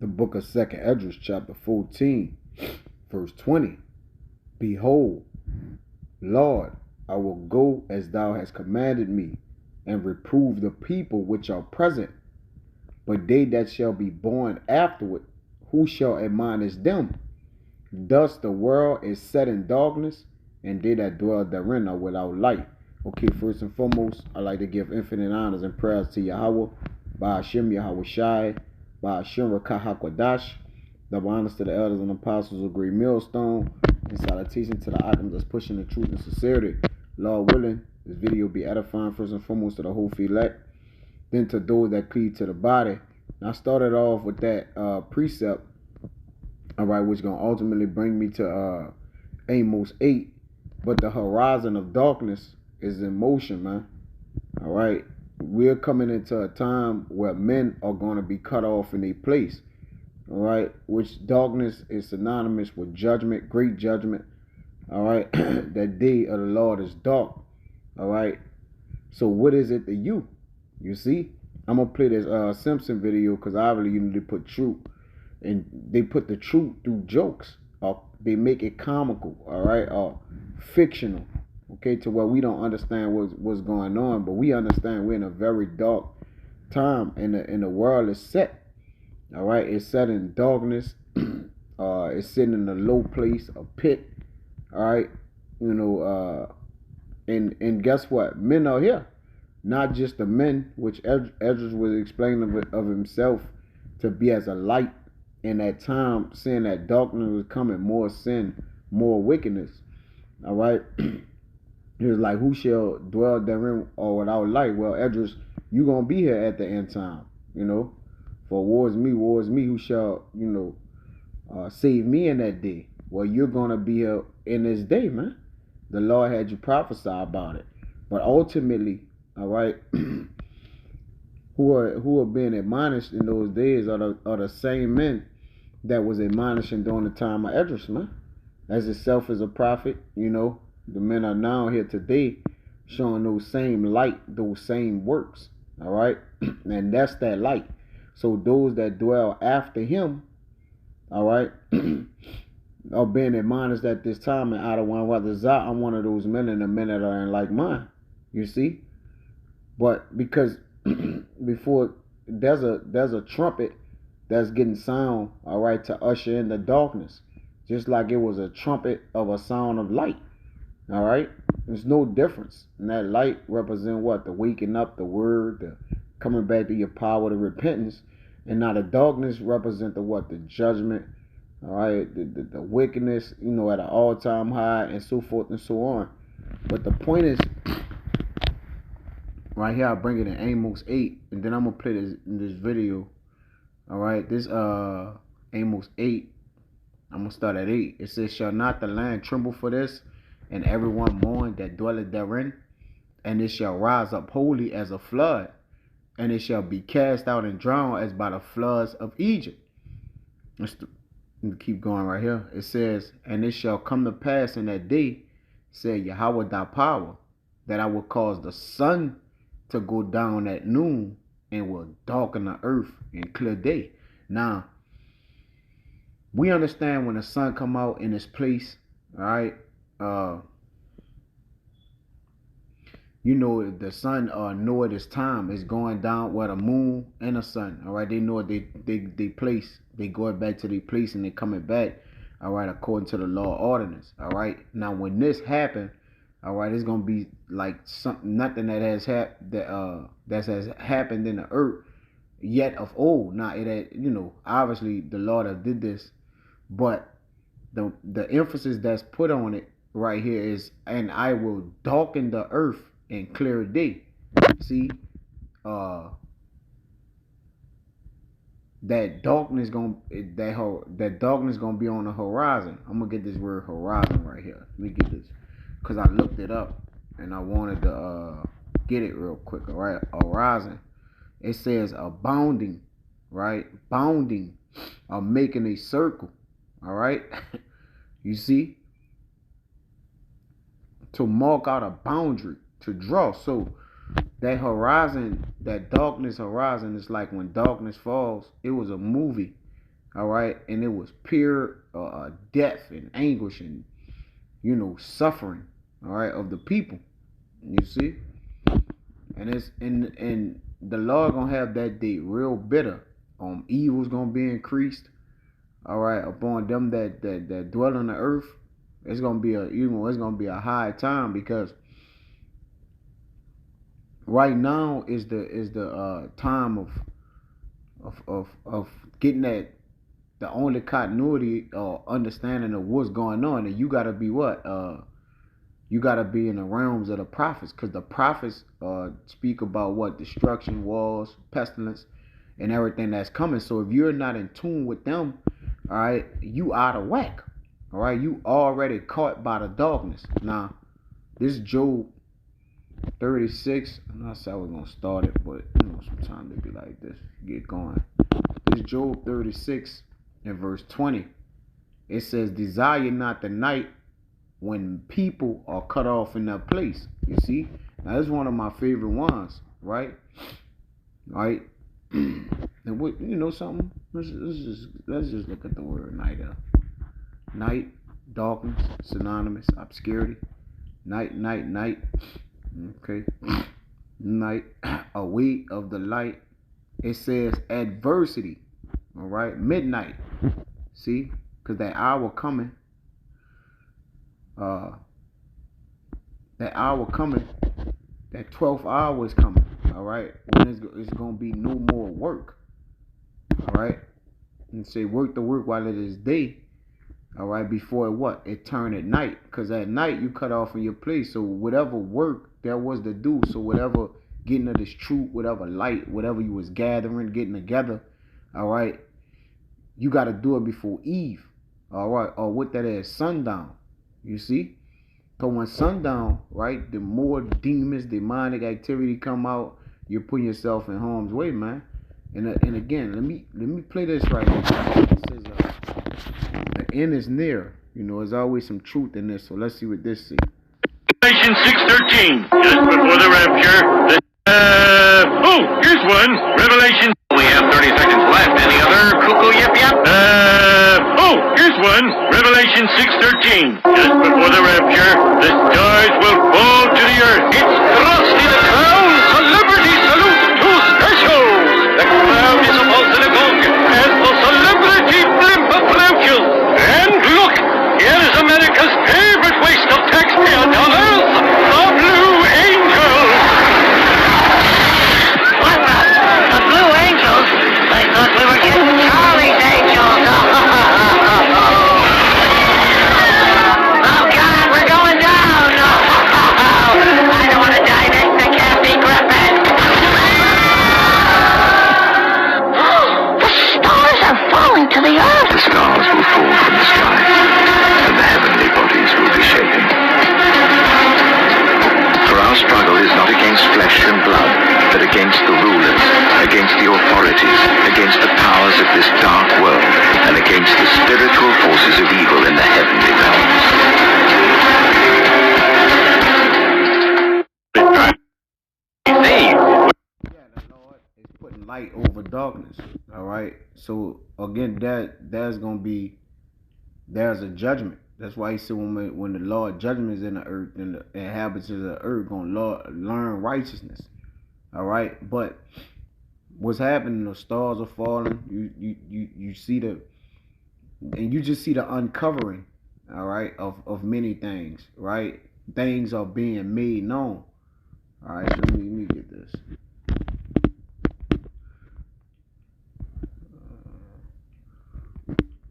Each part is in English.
The book of 2nd Esdras, chapter 14, verse 20. Behold, Lord, I will go as thou hast commanded me, and reprove the people which are present. But they that shall be born afterward, who shall admonish them? Thus the world is set in darkness, and they that dwell therein are without light. Okay, first and foremost, I like to give infinite honors and prayers to Yahweh, Ba'ashem Yahweh Shai, Ba'ashem Rakah HaKodash, double honors to the elders and apostles of Great Millstone, and salutation to the items that's pushing the truth and sincerity. Lord willing, this video will be edifying first and foremost to the whole elect, then to those that cleave to the body. And I started off with that precept, all right, which is going to ultimately bring me to Amos 8. But the horizon of darkness is in motion, man. All right. We're coming into a time where men are going to be cut off in their place. All right. Which darkness is synonymous with judgment, great judgment. All right. That day of the Lord is dark. All right. So what is it to you? You see? I'm going to play this Simpson video because obviously they put truth. And they put the truth through jokes. Or they make it comical. All right. Or fictional. Okay, to where we don't understand what's going on, but we understand we're in a very dark time, and the world is set. All right, it's set in darkness. It's sitting in a low place, a pit. All right, and guess what? Men are here, not just the men, which Esdras was explaining of himself to be as a light in that time, saying that darkness was coming, more sin, more wickedness. All right. He was like, who shall dwell therein or without light? Well, Esdras, you going to be here at the end time, For war is me, who shall, save me in that day? Well, you're going to be here in this day, man. The Lord had you prophesy about it. But ultimately, all right, who are being admonished in those days are the same men that was admonishing during the time of Esdras, man. As itself as a prophet, the men are now here today showing those same light, those same works. All right. And that's that light. So those that dwell after him, all right, are being admonished at this time. And out of one, whether I'm one of those men and the men that are in like mine. You see? But because before there's a trumpet that's getting sound, all right, to usher in the darkness. Just like it was a trumpet of a sound of light. All right, there's no difference. And that light represent what? The waking up, the word, the coming back to your power, the repentance. And now the darkness represent the what? The judgment. All right, the wickedness, at an all-time high, and so forth and so on. But the point is, right here, I bring it in Amos 8, and then I'm gonna play this in this video. All right, this Amos 8. I'm gonna start at 8. It says, shall not the land tremble for this? And everyone mourn that dwelleth therein, and it shall rise up wholly as a flood, and it shall be cast out and drowned as by the floods of Egypt. Let's keep going right here. It says, and it shall come to pass in that day, said Yahweh thy power, that I will cause the sun to go down at noon, and will darken the earth in clear day. Now, we understand when the sun come out in its place, all right. The sun know it is time. It's going down where the moon and the sun. All right, they know it. They place. They going back to their place and they coming back. All right, according to the law ordinance. All right. Now when this happened, all right, it's gonna be like nothing that has happened in the earth yet of old. Now it had, obviously the Lord have did this, but the emphasis that's put on it right here is, and I will darken the earth in clear day. See, that darkness gonna be on the horizon. I'm gonna get this word horizon right here. Let me get this, cause I looked it up and I wanted to get it real quick. All right, horizon. It says abounding, right? Bounding, making a circle. All right, you see, to mark out a boundary, to draw. So that horizon, that darkness horizon, is like when darkness falls. It was a movie all right, and it was pure death and anguish and suffering, all right, of the people. You see, and it's and the Lord gonna have that day real bitter. Evil's gonna be increased, all right, upon them that dwell on the earth. It's gonna be it's gonna be a high time, because right now is the time of getting that the only continuity or understanding of what's going on, and you gotta be what you gotta be in the realms of the prophets, because the prophets speak about what destruction, wars, pestilence, and everything that's coming. So if you're not in tune with them, all right, you out of whack. All right, you already caught by the darkness. Now, this Job 36. I'm not saying I was gonna start it, but sometimes it be like this. Get going. This Job 36 and verse 20. It says, "Desire not the night when people are cut off in their place." You see, now this is one of my favorite ones, right? Right. And what something? Let's just look at the word night. Night, darkness, synonymous, obscurity. Night, night, night. Okay. Night, away of the light. It says adversity. All right. Midnight. See, because that hour coming. That hour coming. That 12th hour is coming. All right. When it's gonna be no more work. All right. And say work the work while it is day. All right, before it turned at night, because at night you cut off in your place. So whatever work there was to do, so whatever getting of this truth, whatever light, whatever you was gathering, getting together, all right, you got to do it before Eve, all right, or what that is, sundown. You see, so when sundown, right, the more demons, demonic activity come out, you're putting yourself in harm's way, man. And again, let me play this right here. It says, the end is near. There's always some truth in this. So let's see what this says. Revelation 6:13, just before the rapture. Here's one. Revelation. We have 30 seconds left. Any other cuckoo yip yap? Here's one. Revelation 6:13, just before the rapture. The stars will fall to the earth. It's Krusty the Clown. Celebrity salute to specials. The crowd is a synagogue as the celebrity blimp approaches. And look, here is America's favorite waste of taxpayer dollars, the Blue Angels. What the Blue Angels? I thought we were getting Charlie's Angels. Oh God, we're going down. I don't want to die next to Kathy Griffin. The stars are falling to the earth. The stars will fall from the sky, and the heavenly bodies will be shaken. For our struggle is not against flesh and blood, but against the rulers, against the authorities, against the powers of this dark world, and against the spiritual forces of evil in the heavenly realms. The Lord is putting light over darkness. All right. So again, there's a judgment. That's why he said when the Lord judgment is in the earth, and the inhabitants of the earth gonna learn righteousness. All right. But what's happening? The stars are falling. You see and you just see the uncovering. All right. Of many things. Right. Things are being made known. All right. So let me get this.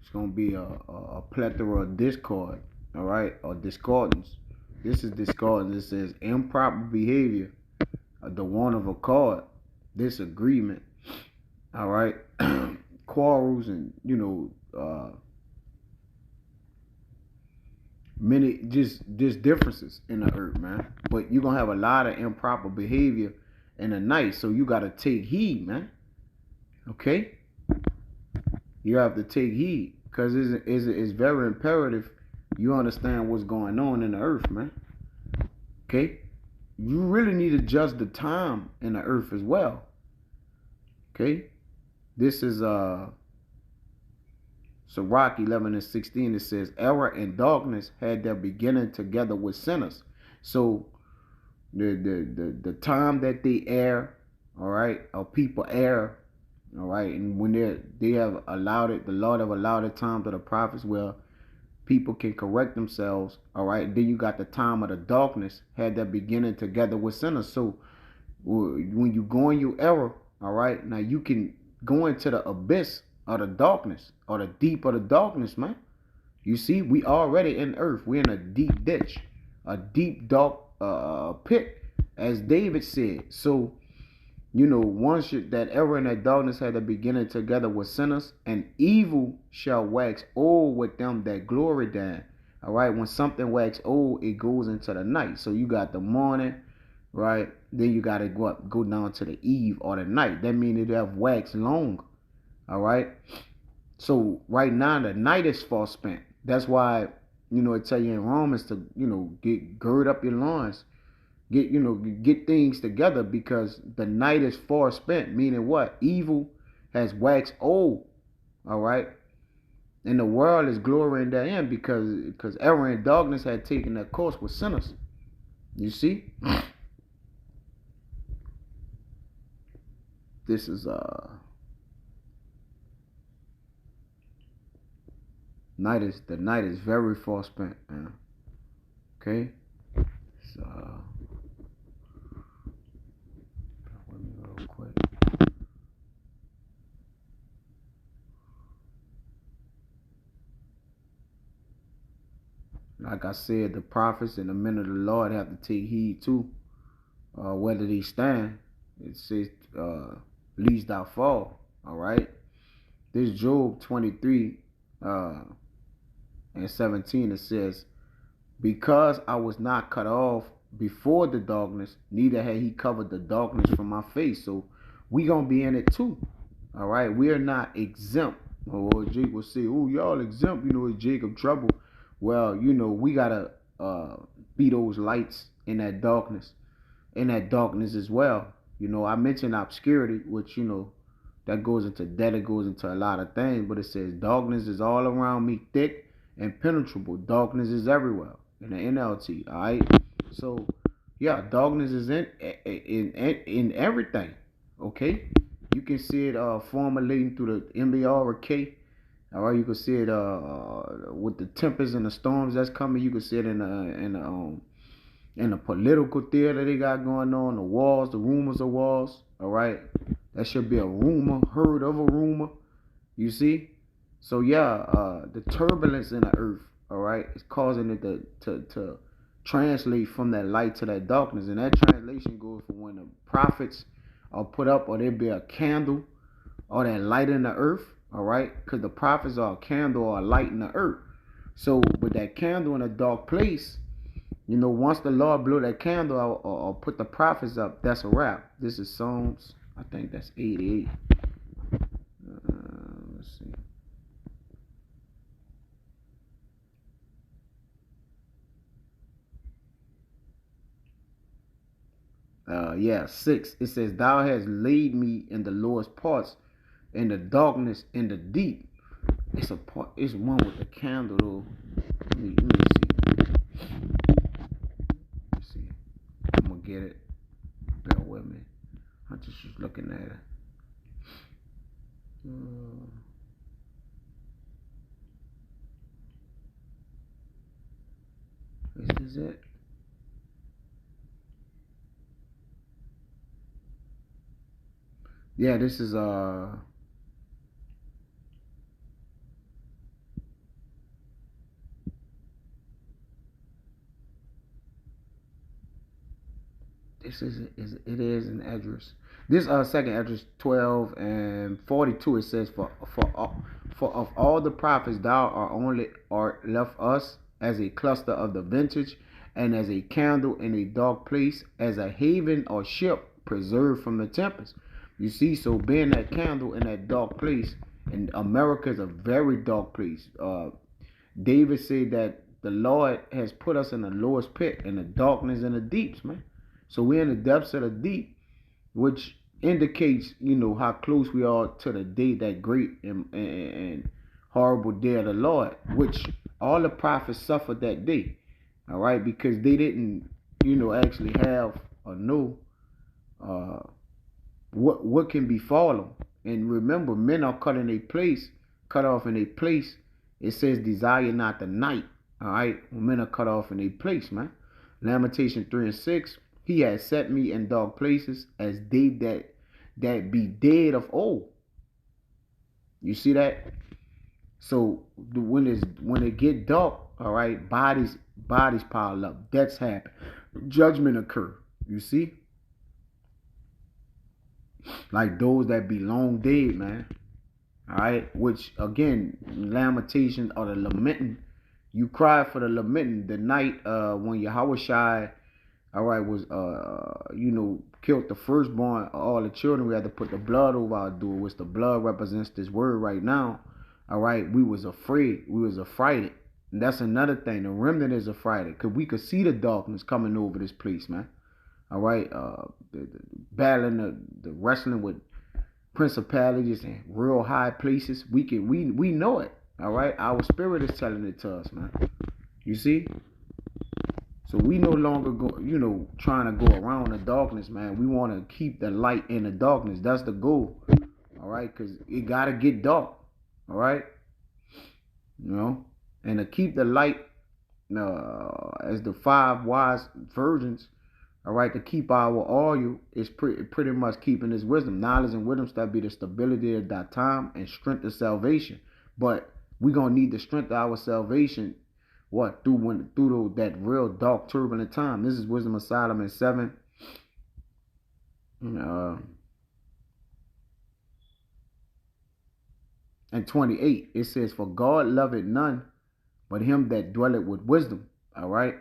It's going to be a plethora of discord, all right, or discordance. This is discordance. It says improper behavior, the want of accord, disagreement, all right, quarrels, and many just differences in the earth, man. But you're going to have a lot of improper behavior in the night, so you got to take heed, man. Okay? You have to take heed, because it's very imperative you understand what's going on in the earth, man. Okay? You really need to judge the time in the earth as well. Okay? This is Sirach 11:16, it says, error and darkness had their beginning together with sinners. So the time that they err, all right, or people err, all right, and when they have allowed it, the Lord have allowed the times of the prophets where people can correct themselves, all right. Then you got the time of the darkness had their beginning together with sinners. So when you go in your error, all right, now you can go into the abyss of the darkness or the deep of the darkness, man. You see, we already in earth. We're in a deep ditch, a deep dark pit, as David said. So, you know, once that error and that darkness had a beginning together with sinners, and evil shall wax old with them that glory therein. All right, when something wax old, it goes into the night. So you got the morning, right? Then you got to go down to the eve or the night. That means it have waxed long. All right. So right now the night is far spent. That's why, you know, it tell you in Romans to, you know, gird up your loins, get things together, because the night is far spent. Meaning what? Evil has waxed old. All right. And the world is glorying therein because error and darkness had taken their course with sinners. You see? This is the night is very far spent, man. Okay? So let me real quick. Like I said, the prophets and the men of the Lord have to take heed too, whether they stand. It says, lest thou fall. All right. This Job 23 and 17, it says, because I was not cut off before the darkness, neither had he covered the darkness from my face. So we gonna be in it too. All right. We are not exempt. Or Jake will say, oh, y'all exempt, you know, it's Jacob trouble. Well, you know, we gotta be those lights in that darkness as well. You know, I mentioned obscurity, which, you know, that goes into debt, it goes into a lot of things, but it says darkness is all around me, thick and penetrable. Darkness is everywhere in the NLT. All right. So yeah, darkness is in everything. Okay. You can see it formulating through the MBRK. All right, you can see it with the tempests and the storms that's coming. You can see it in the political theater they got going on, the wars, the rumors of wars. All right, that should be a rumor, heard of a rumor. You see, so yeah, the turbulence in the earth, all right, is causing it to translate from that light to that darkness, and that translation goes for when the prophets are put up, or there be a candle, or that light in the earth. All right, because the prophets are a candle or a light in the earth. So with that candle in a dark place, you know, once the Lord blew that candle out or put the prophets up, that's a wrap. This is Psalms, I think that's 88. Let's see. Yeah, 6. It says, thou hast laid me in the lowest parts, in the darkness, in the deep. It's one with the candle though. Let me see. Let's see. I'm gonna get it. Bear with me. I just was looking at it. Is this it? Yeah, this is it is an address. This second address 12 and 42, it says for of all the prophets thou art left us as a cluster of the vintage, and as a candle in a dark place, as a haven or ship preserved from the tempest. You see, so being that candle in that dark place, and America is a very dark place. David said that the Lord has put us in the lowest pit, in the darkness and the deeps, man. So we're in the depths of the deep, which indicates, you know, how close we are to the day that great and horrible day of the Lord, which all the prophets suffered that day. All right, because they didn't, actually have or know what can befall them. And remember, men are cut off in a place. It says, desire not the night. All right, when men are cut off in a place, man. Lamentation 3:6. He has set me in dark places as they that be dead of old. You see that? So when it get dark, all right, bodies pile up, deaths happen, judgment occur. You see, like those that be long dead, man. All right, which again, lamentation or the lamenting. You cry for the lamenting the night when Yahushua, all right, was killed the firstborn of all the children. We had to put the blood over our door, which the blood represents this word right now. All right, we was afraid. We was affrighted. And that's another thing. The remnant is affrighted because we could see the darkness coming over this place, man. All right, the battling, the wrestling with principalities and real high places. We know it. All right, our spirit is telling it to us, man. You see? So we no longer go, trying to go around the darkness, man. We want to keep the light in the darkness. That's the goal. All right, because it got to get dark. All right, and to keep the light as the 5 wise virgins. All right, to keep our oil is pretty much keeping His wisdom, knowledge, and wisdom. That be the stability of that time and strength of salvation. But we gonna need the strength of our salvation. What through that real dark, turbulent time. This is Wisdom of Solomon 7. And 28, it says, "For God loveth none but him that dwelleth with wisdom." All right.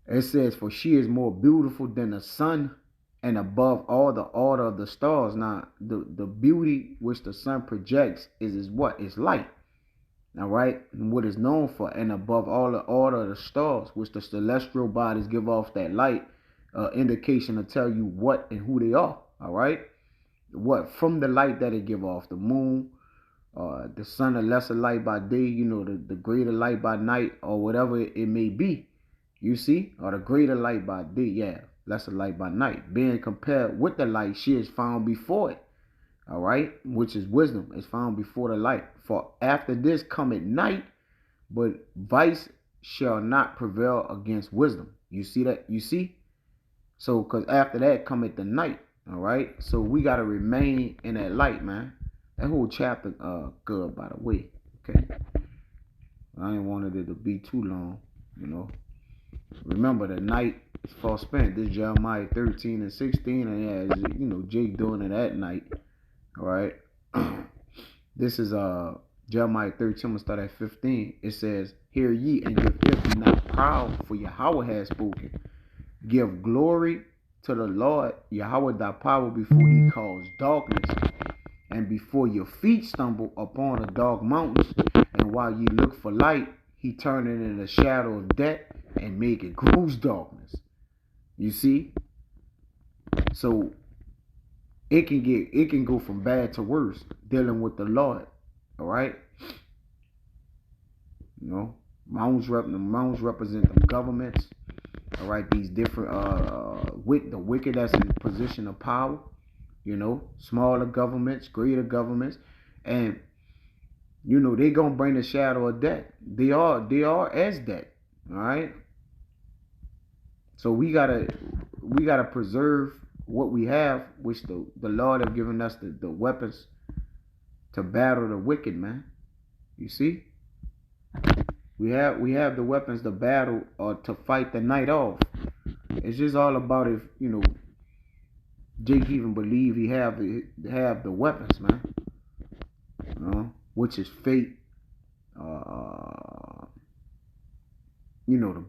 It says, "For she is more beautiful than the sun, and above all the order of the stars." Now, the beauty which the sun projects is what? It's light. All right. And what is known for, and above all the order of the stars, which the celestial bodies give off that light, indication to tell you what and who they are. All right. What from the light that it give off, the moon, the sun, a lesser light by day, the greater light by night, or whatever it may be. You see, or the greater light by day, lesser light by night, being compared with the light, she is found before it. All right, which is wisdom, is found before the light. For after this cometh night, but vice shall not prevail against wisdom. You see that? You see? So, because after that cometh the night. All right, so we got to remain in that light, man. That whole chapter, good, by the way. Okay, I ain't wanted it to be too long, Remember, the night is far spent. This Jeremiah 13 and 16, and Jake doing it at night. All right, this is Jeremiah 13. I'm gonna start at 15. It says, "Hear ye and give ear, be not proud, for Yahweh has spoken. Give glory to the Lord, Yahweh thy power, before He calls darkness, and before your feet stumble upon the dark mountains. And while ye look for light, He turn it in the shadow of death and make it gross darkness." You see? So it can go from bad to worse dealing with the Lord. All right? Mountains represent the governments. All right, these different the wicked that's in position of power. Smaller governments, greater governments, and they gonna bring the shadow of death. They are as death. All right. So we gotta preserve what we have, which the Lord have given us the weapons to battle the wicked, man. You see, we have the weapons to battle or to fight the night off. It's just all about if Jake even believe he have the weapons, man. Which is faith, the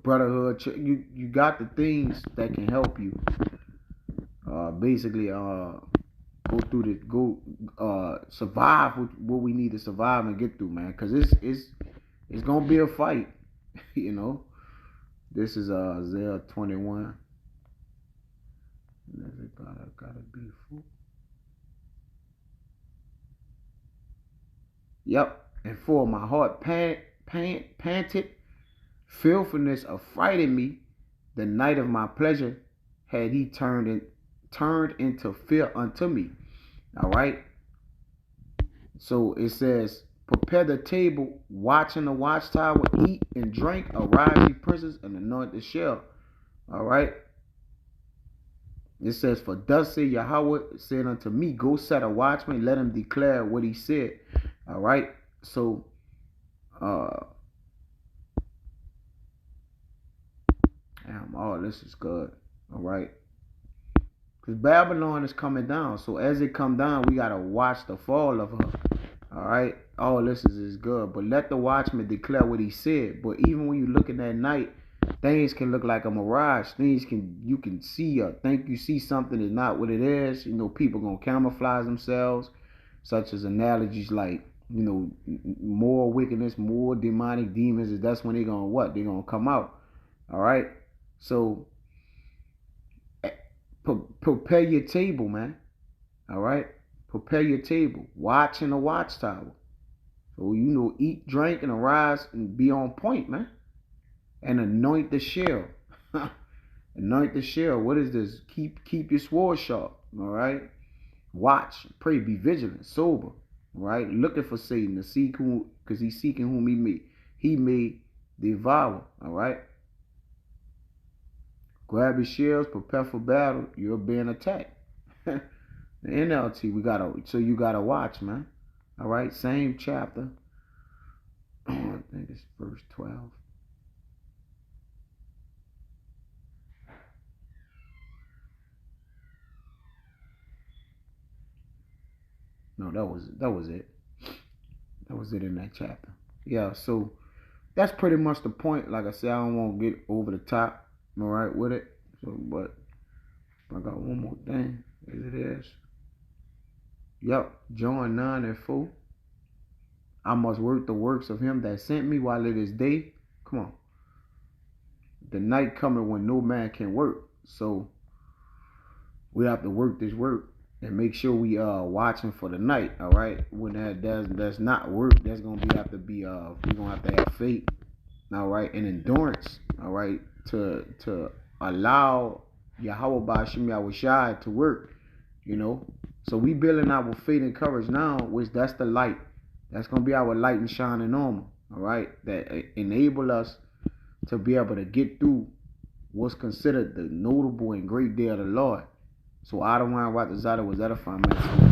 brotherhood. You got the things that can help you. Basically, survive what we need to survive and get through, man. Cause it's gonna be a fight, This is Isaiah 21. Gotta be full. Yep. And for my heart panted, filthiness affrighted me. The night of my pleasure had he turned into fear unto me. All right. So it says, prepare the table, watch in the watchtower, eat and drink, arise ye princes, and anoint the shell. All right. It says, for thus say Yahweh said unto me, go set a watchman, let him declare what he said. All right. So, this is good. All right. Because Babylon is coming down. So as it come down, we got to watch the fall of her. All right. All this is good. But let the watchman declare what he said. But even when you're looking at night, things can look like a mirage. You can see or think you see something is not what it is. You know, people going to camouflage themselves, such as analogies like, you know, more wickedness, more demonic demons. That's when they're going to what? They're going to come out. All right. So prepare your table, man. All right. Prepare your table. Watch in the watchtower. So, you know, eat, drink, and arise and be on point, man. And anoint the shell. Anoint the shell. What is this? Keep your sword sharp. All right. Watch, pray, be vigilant, sober. All right. Looking for Satan to seek whom, because he's seeking whom he may devour. All right. Grab your shields, prepare for battle. You're being attacked. The NLT, you gotta watch, man. All right, same chapter. I think it's verse 12. No, that was it. That was it in that chapter. Yeah, so that's pretty much the point. Like I said, I don't want to get over the top. All right with it. So, but I got one more thing. As it is. Yep, John 9:4. I must work the works of him that sent me while it is day. Come on. The night coming when no man can work. So we have to work this work and make sure we watching for the night. All right. When that's not work, we're gonna have to have faith. All right, and endurance. All right, to allow Yahweh Ba'Shem Yahushai to work. You know. So we building our faith and courage now, which that's the light. That's going to be our light and shining armor, all right? That enable us to be able to get through what's considered the notable and great day of the Lord. So Adawan Watazada was edifying, man.